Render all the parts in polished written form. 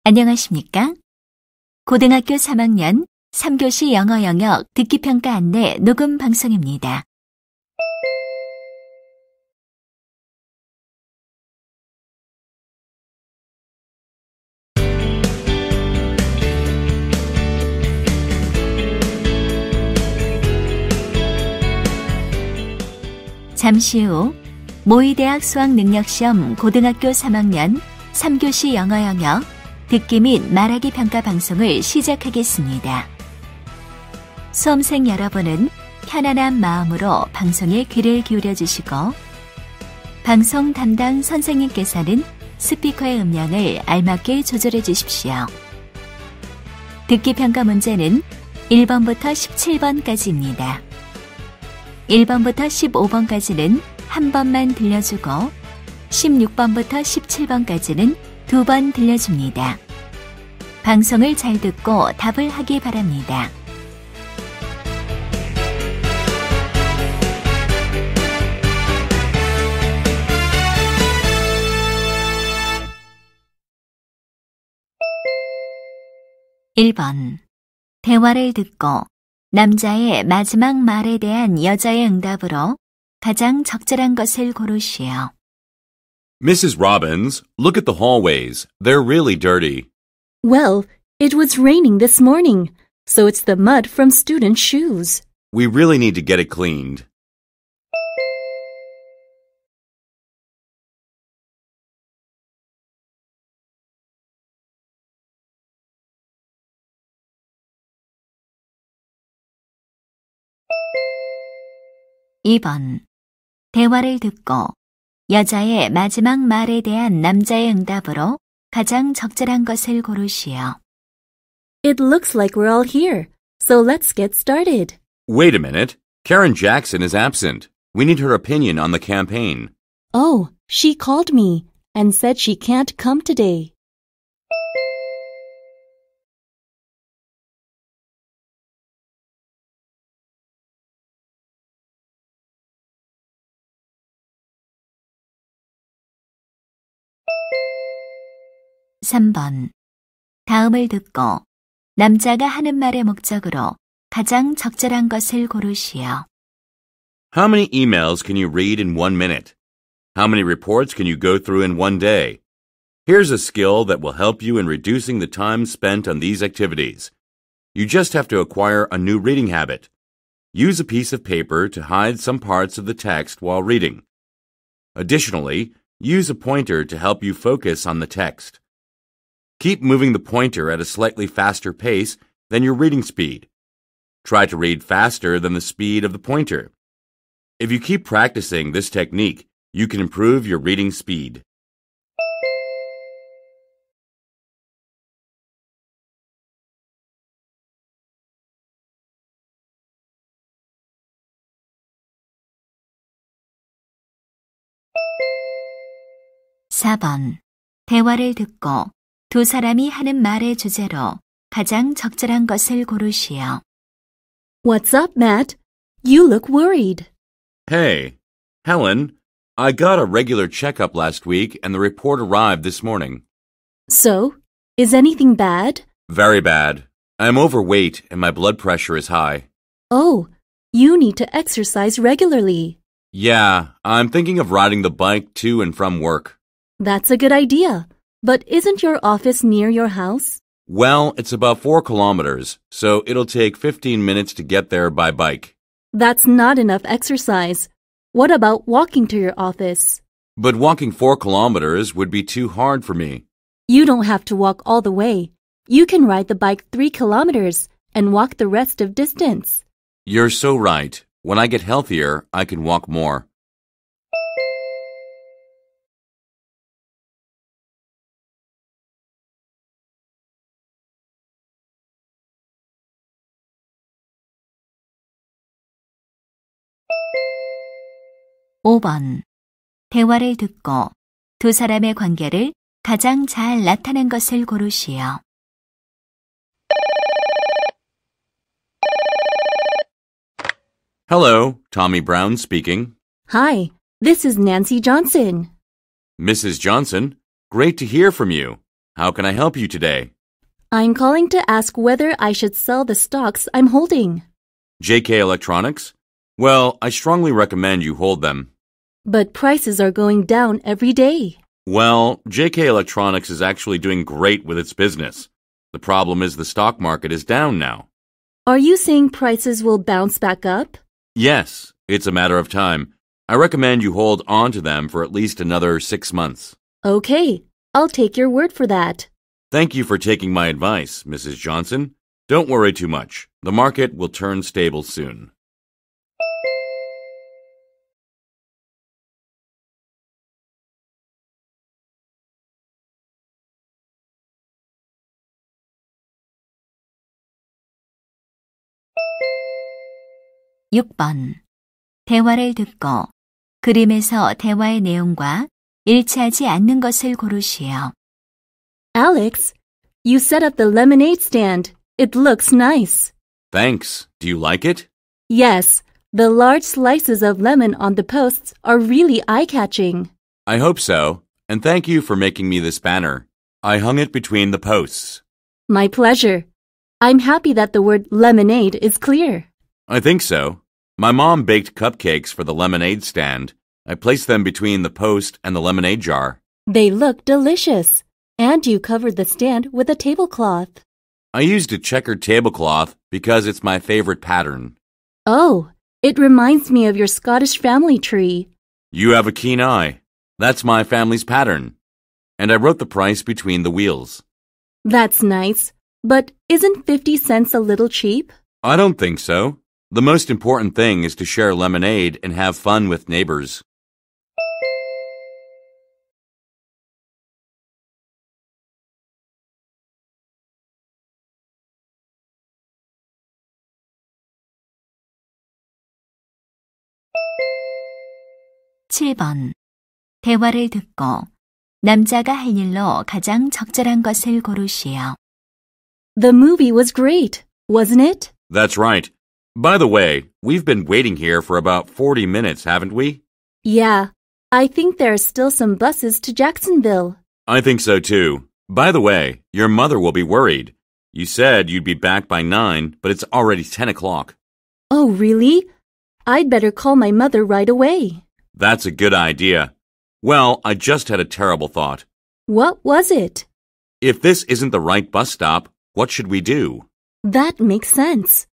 안녕하십니까? 고등학교 3학년 3교시 영어 영역 듣기평가 안내 녹음 방송입니다. 잠시 후 모의대학 수학능력시험 고등학교 3학년 3교시 영어 영역 듣기 및 말하기 평가 방송을 시작하겠습니다. 수험생 여러분은 편안한 마음으로 방송에 귀를 기울여 주시고 방송 담당 선생님께서는 스피커의 음량을 알맞게 조절해 주십시오. 듣기 평가 문제는 1번부터 17번까지입니다. 1번부터 15번까지는 한 번만 들려주고 16번부터 17번까지는 두 번 들려줍니다. 방송을 잘 듣고 답을 하기 바랍니다. (1번) 대화를 듣고 남자의 마지막 말에 대한 여자의 응답으로 가장 적절한 것을 고르시오. Mrs. Robbins, look at the hallways. They're really dirty. Well, it was raining this morning, so it's the mud from students' shoes. We really need to get it cleaned. (2번) 대화를 듣고 여자의 마지막 말에 대한 남자의 응답으로 가장 적절한 것을 고르시오. It looks like we're all here, so let's get started. Wait a minute. Karen Jackson is absent. We need her opinion on the campaign. Oh, she called me and said she can't come today. (3번) 다음을 듣고 남자가 하는 말의 목적으로 가장 적절한 것을 고르시오. How many emails can you read in 1 minute? How many reports can you go through in 1 day? Here's a skill that will help you in reducing the time spent on these activities. You just have to acquire a new reading habit. Use a piece of paper to hide some parts of the text while reading. Additionally, use a pointer to help you focus on the text. Keep moving the pointer at a slightly faster pace than your reading speed. Try to read faster than the speed of the pointer. If you keep practicing this technique, you can improve your reading speed. (4번) 대화를 듣고 두 사람이 하는 말의 주제로 가장 적절한 것을 고르시오. What's up, Matt? You look worried. Hey, Helen, I got a regular checkup last week and the report arrived this morning. So, is anything bad? Very bad. I'm overweight and my blood pressure is high. Oh, you need to exercise regularly. Yeah, I'm thinking of riding the bike to and from work. That's a good idea. But isn't your office near your house? Well, it's about 4 kilometers, so it'll take 15 minutes to get there by bike. That's not enough exercise. What about walking to your office? But walking 4 kilometers would be too hard for me. You don't have to walk all the way. You can ride the bike 3 kilometers and walk the rest of distance. You're so right. When I get healthier, I can walk more. (5번) 대화를 듣고 두 사람의 관계를 가장 잘 나타낸 것을 고르시오. Hello, Tommy Brown speaking. Hi, this is Nancy Johnson. Mrs. Johnson, great to hear from you. How can I help you today? I'm calling to ask whether I should sell the stocks I'm holding. JK Electronics? Well, I strongly recommend you hold them. But prices are going down every day. Well, JK Electronics is actually doing great with its business. The problem is the stock market is down now. Are you saying prices will bounce back up? Yes, it's a matter of time. I recommend you hold on to them for at least another 6 months. Okay, I'll take your word for that. Thank you for taking my advice, Mrs. Johnson. Don't worry too much. The market will turn stable soon. (6번) 대화를 듣고 그림에서 대화의 내용과 일치하지 않는 것을 고르시오. Alex, you set up the lemonade stand. It looks nice. Thanks. Do you like it? Yes, the large slices of lemon on the posts are really eye-catching. I hope so. And thank you for making me this banner. I hung it between the posts. My pleasure. I'm happy that the word lemonade is clear. I think so. My mom baked cupcakes for the lemonade stand. I placed them between the post and the lemonade jar. They look delicious. And you covered the stand with a tablecloth. I used a checkered tablecloth because it's my favorite pattern. Oh, it reminds me of your Scottish family tree. You have a keen eye. That's my family's pattern. And I wrote the price between the wheels. That's nice. But isn't 50 cents a little cheap? I don't think so. The most important thing is to share lemonade and have fun with neighbors. (7번) 대화를 듣고 남자가 할 일로 가장 적절한 것을 고르시오. The movie was great, wasn't it? That's right. By the way, we've been waiting here for about 40 minutes, haven't we? Yeah, I think there are still some buses to Jacksonville. I think so too. By the way, your mother will be worried. You said you'd be back by 9, but it's already 10 o'clock. Oh, really? I'd better call my mother right away. That's a good idea. Well, I just had a terrible thought. What was it? If this isn't the right bus stop, what should we do? That makes sense.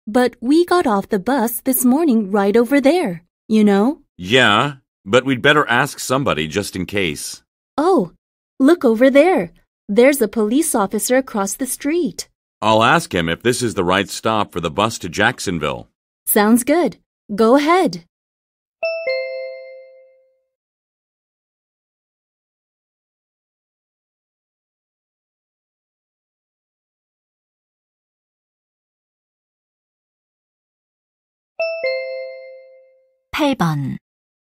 But we got off the bus this morning right over there, you know? Yeah, but we'd better ask somebody just in case. Oh, look over there. There's a police officer across the street. I'll ask him if this is the right stop for the bus to Jacksonville. Sounds good. Go ahead. (8번)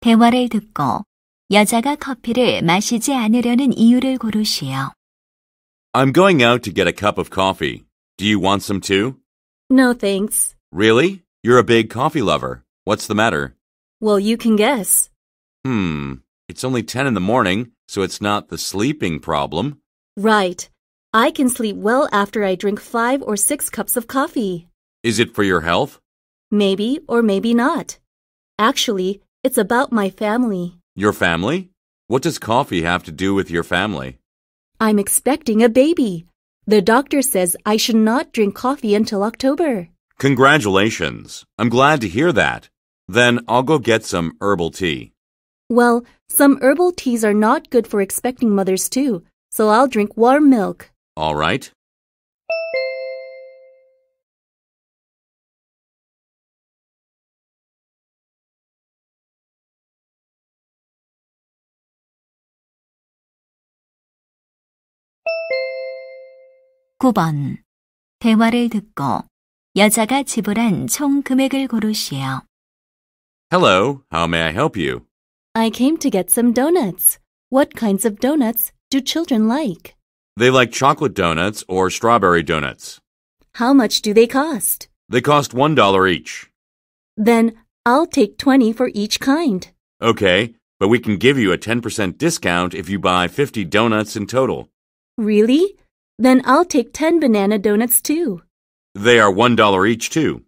대화를 듣고 여자가 커피를 마시지 않으려는 이유를 고르시오. I'm going out to get a cup of coffee. Do you want some too? No, thanks. Really? You're a big coffee lover. What's the matter? Well, you can guess. It's only 10 in the morning, so it's not the sleeping problem. Right. I can sleep well after I drink 5 or 6 cups of coffee. Is it for your health? Maybe or maybe not. Actually, it's about my family. Your family? What does coffee have to do with your family? I'm expecting a baby. The doctor says I should not drink coffee until October. Congratulations. I'm glad to hear that. Then I'll go get some herbal tea. Well, some herbal teas are not good for expecting mothers too, so I'll drink warm milk. All right. (9번) 대화를 듣고 여자가 지불한 총 금액을 고르시오. Hello, how may I help you? I came to get some donuts. What kinds of donuts do children like? They like chocolate donuts or strawberry donuts. How much do they cost? They cost $1 each. Then I'll take 20 for each kind. Okay, but we can give you a 10% discount if you buy 50 donuts in total. Really? Then I'll take 10 banana donuts too. They are $1 each, too.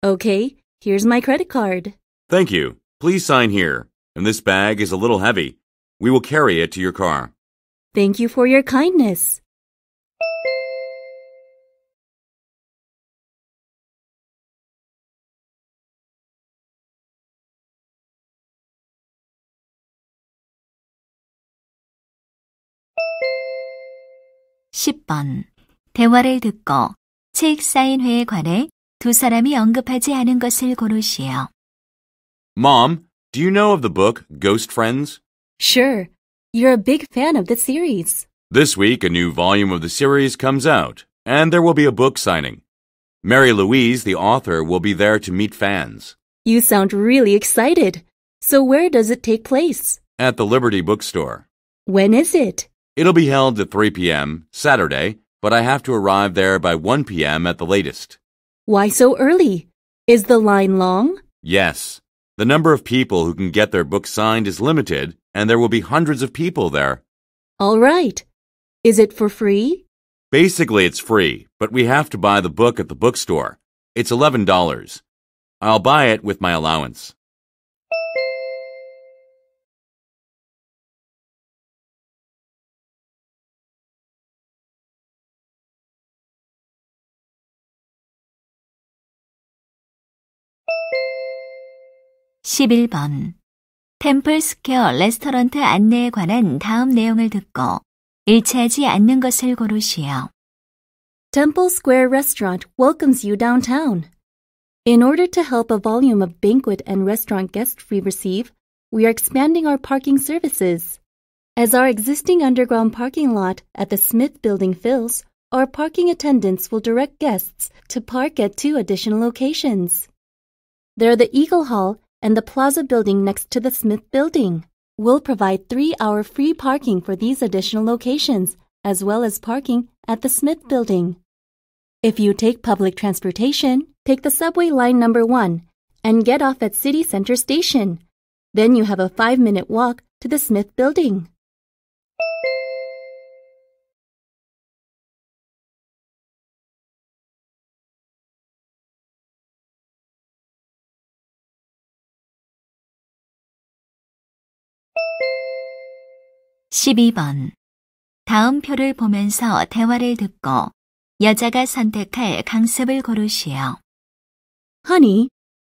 Okay, here's my credit card. Thank you. Please sign here. And this bag is a little heavy. We will carry it to your car. Thank you for your kindness. (10번) 대화를 듣고 책 사인회에 관해 두 사람이 언급하지 않은 것을 고르시오. Mom, do you know of the book Ghost Friends? Sure, you're a big fan of the series. This week, a new volume of the series comes out, and there will be a book signing. Mary Louise, the author, will be there to meet fans. You sound really excited. So where does it take place? At the Liberty Bookstore. When is it? It'll be held at 3 p.m. Saturday, but I have to arrive there by 1 p.m. at the latest. Why so early? Is the line long? Yes. The number of people who can get their book signed is limited, and there will be hundreds of people there. All right. Is it for free? Basically, it's free, but we have to buy the book at the bookstore. It's $11. I'll buy it with my allowance. (11번) 템플 스퀘어 레스토랑트 안내에 관한 다음 내용을 듣고 일치하지 않는 것을 고르시오. Temple Square Restaurant welcomes you downtown. In order to help a volume of banquet and restaurant guests we receive, we are expanding our parking services. As our existing underground parking lot at the Smith Building fills, our parking attendants will direct guests to park at 2 additional locations. There are the Eagle Hall and the Plaza Building next to the Smith Building. We'll provide 3-hour free parking for these additional locations, as well as parking at the Smith Building. If you take public transportation, take the subway line number 1 and get off at City Center Station. Then you have a 5-minute walk to the Smith Building. (12번) 다음 표를 보면서 대화를 듣고 여자가 선택할 강습을 고르시오. Honey,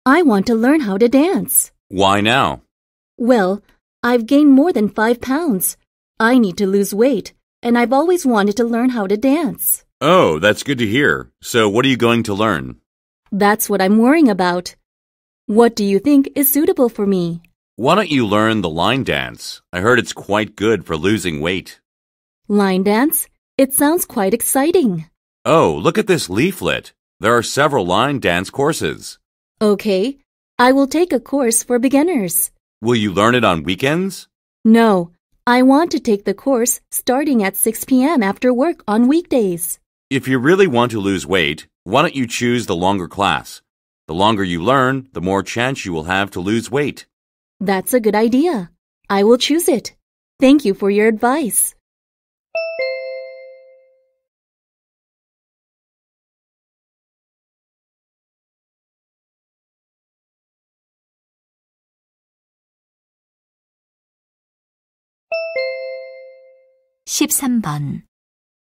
I want to learn how to dance. Why now? Well, I've gained more than 5 pounds. I need to lose weight, and I've always wanted to learn how to dance. Oh, that's good to hear. So what are you going to learn? That's what I'm worrying about. What do you think is suitable for me? Why don't you learn the line dance? I heard it's quite good for losing weight. Line dance? It sounds quite exciting. Oh, look at this leaflet. There are several line dance courses. Okay, I will take a course for beginners. Will you learn it on weekends? No, I want to take the course starting at 6 p.m. after work on weekdays. If you really want to lose weight, why don't you choose the longer class? The longer you learn, the more chance you will have to lose weight. That's a good idea. I will choose it. Thank you for your advice. (13번)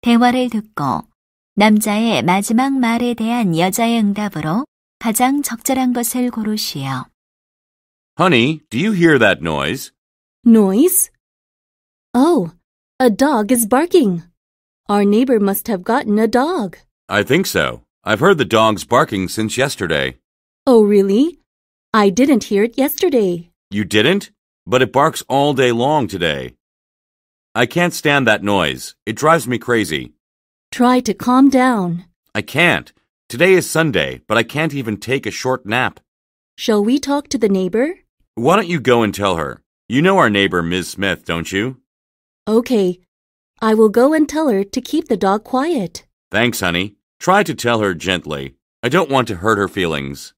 대화를 듣고 남자의 마지막 말에 대한 여자의 응답으로 가장 적절한 것을 고르시오. Honey, do you hear that noise? Noise? Oh, a dog is barking. Our neighbor must have gotten a dog. I think so. I've heard the dogs barking since yesterday. Oh, really? I didn't hear it yesterday. You didn't? But it barks all day long today. I can't stand that noise. It drives me crazy. Try to calm down. I can't. Today is Sunday, but I can't even take a short nap. Shall we talk to the neighbor? Why don't you go and tell her? You know our neighbor, Ms. Smith, don't you? Okay. I will go and tell her to keep the dog quiet. Thanks, honey. Try to tell her gently. I don't want to hurt her feelings.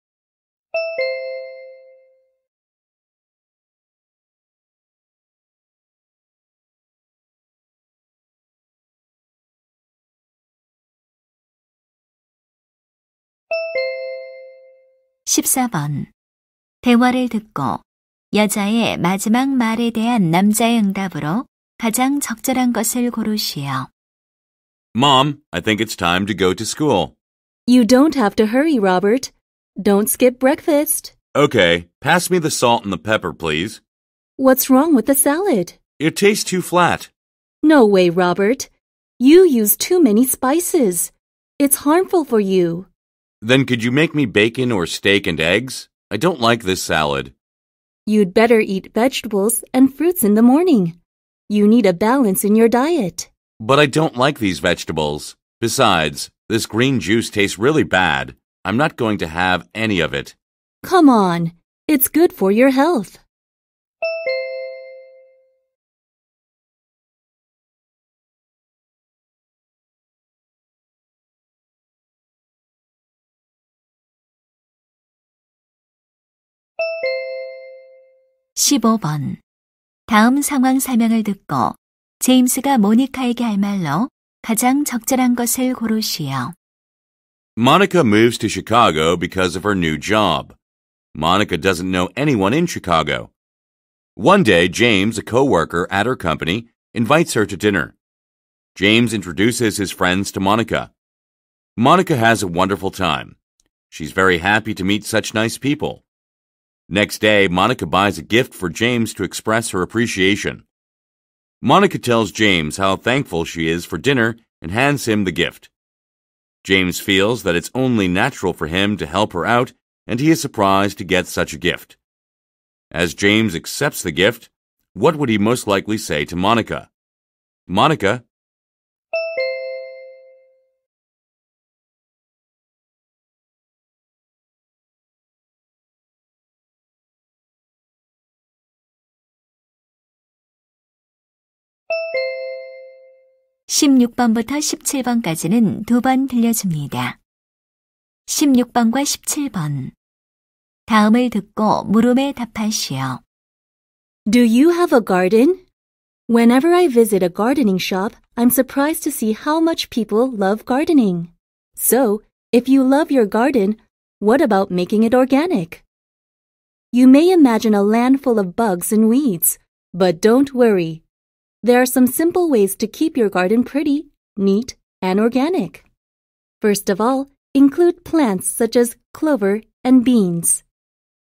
14번. 대화를 듣고 여자의 마지막 말에 대한 남자의 응답으로 가장 적절한 것을 고르시오. Mom, I think it's time to go to school. You don't have to hurry, Robert. Don't skip breakfast. Okay, pass me the salt and the pepper, please. What's wrong with the salad? It tastes too flat. No way, Robert. You use too many spices. It's harmful for you. Then could you make me bacon or steak and eggs? I don't like this salad. You'd better eat vegetables and fruits in the morning. You need a balance in your diet. But I don't like these vegetables. Besides, this green juice tastes really bad. I'm not going to have any of it. Come on. It's good for your health. (15번) 다음 상황 설명을 듣고 제임스가 모니카에게 할 말로 가장 적절한 것을 고르시오. Monica moves to Chicago because of her new job. Monica doesn't know anyone in Chicago. One day, James, a coworker at her company, invites her to dinner. James introduces his friends to Monica. Monica has a wonderful time. She's very happy to meet such nice people. Next day, Monica buys a gift for James to express her appreciation. Monica tells James how thankful she is for dinner and hands him the gift. James feels that it's only natural for him to help her out, and he is surprised to get such a gift. As James accepts the gift, what would he most likely say to Monica? Monica, 16번부터 17번까지는 두 번 들려줍니다. 16번과 17번. 다음을 듣고 물음에 답하시오. Do you have a garden? Whenever I visit a gardening shop, I'm surprised to see how much people love gardening. So, if you love your garden, what about making it organic? You may imagine a land full of bugs and weeds, but don't worry. There are some simple ways to keep your garden pretty, neat, and organic. First of all, include plants such as clover and beans.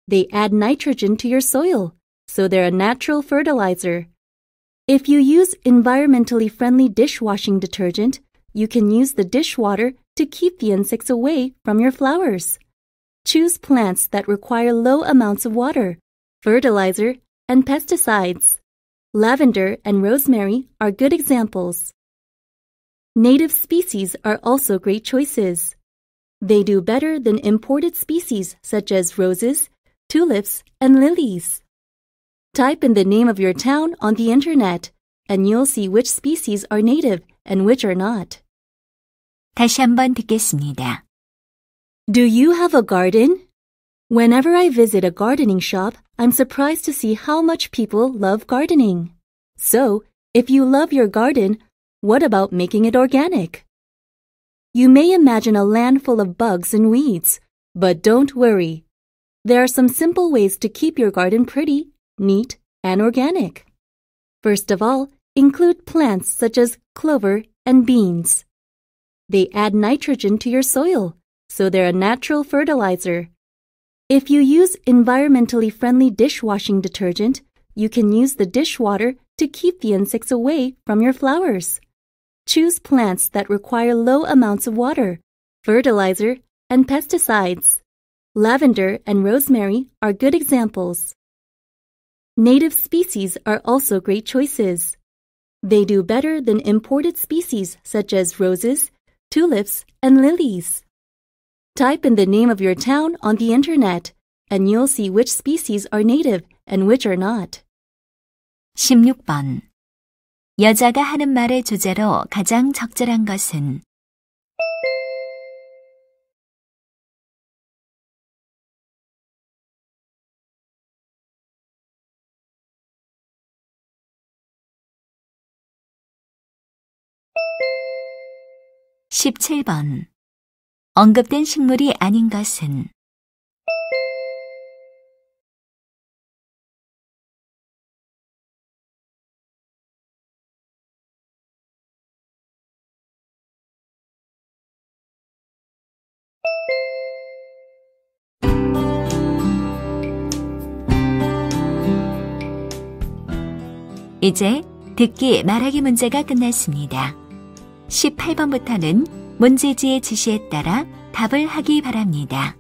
They add nitrogen to your soil, so they're a natural fertilizer. If you use environmentally friendly dishwashing detergent, you can use the dishwater to keep the insects away from your flowers. Choose plants that require low amounts of water, fertilizer, and pesticides. Lavender and rosemary are good examples. Native species are also great choices. They do better than imported species such as roses, tulips, and lilies. Type in the name of your town on the internet, and you'll see which species are native and which are not. 다시 한번 듣겠습니다. Do you have a garden? Whenever I visit a gardening shop, I'm surprised to see how much people love gardening. So, if you love your garden, what about making it organic? You may imagine a land full of bugs and weeds, but don't worry. There are some simple ways to keep your garden pretty, neat, and organic. First of all, include plants such as clover and beans. They add nitrogen to your soil, so they're a natural fertilizer. If you use environmentally friendly dishwashing detergent, you can use the dishwater to keep the insects away from your flowers. Choose plants that require low amounts of water, fertilizer, and pesticides. Lavender and rosemary are good examples. Native species are also great choices. They do better than imported species such as roses, tulips, and lilies. Type in the name of your town on the internet, and you'll see which species are native and which are not. 16번. 여자가 하는 말의 주제로 가장 적절한 것은? (17번) 언급된 식물이 아닌 것은? 이제 듣기 말하기 문제가 끝났습니다. 18번부터는 문제지의 지시에 따라 답을 하기 바랍니다.